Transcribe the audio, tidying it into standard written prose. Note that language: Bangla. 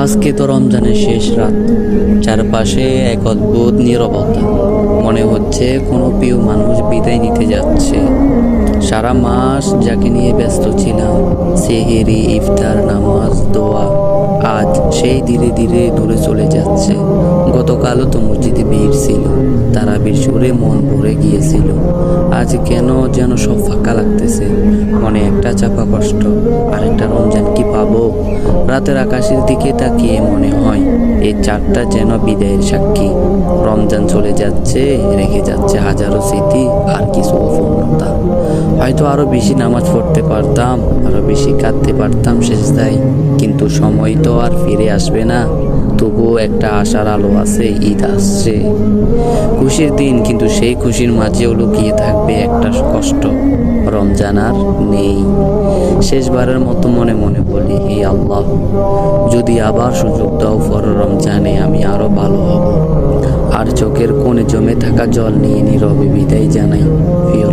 আজকে তো রমজানের শেষ রাত, চারপাশে এক অদ্ভুত নীরবতা। মনে হচ্ছে কোনো প্রিয় মানুষ বিদায় নিতে যাচ্ছে। সারা মাস যাকে নিয়ে ব্যস্ত ছিলাম, সেহেরি, ইফতার, নামাজ, দোয়া, আজ সেই ধীরে ধীরে দূরে চলে যাচ্ছে। গতকালও তো মসজিদে ভিড় ছিল, তারাবির সুরে মন ভরে গিয়েছিল। আজ কেন যেন সব ফাঁকা লাগতেছে। মনে একটা চাপা কষ্ট, আরেকটা রমজান কি পাবো? রাতের আকাশের দিকে তাকিয়ে মনে হয় এই চারটা যেন বিদায়ের সাক্ষী। রমজান চলে যাচ্ছে, রেখে যাচ্ছে হাজারো স্মৃতি আর কিছু অপূর্ণতা। হয়তো আরো বেশি নামাজ পড়তে পারতাম, আরো বেশি কাঁদতে পারতাম সেজদায়, কিন্তু সময় তো আর ফিরে আসবে না। তবুও একটা আশার আলো আছে, ঈদ আসছে। খুশির দিন, কিন্তু সেই খুশির মাঝেও লুকিয়ে থাকবে একটা কষ্ট, রমজান আর নেই। শেষবারের মতো মনে মনে বলি, হে আল্লাহ, যদি আবার সুযোগ দাও পরের রমজানে আমি আরো ভালো হব। আর চোখের কোণে জমে থাকা জল নিয়ে নীরবে বিদায় জানাই প্রিয়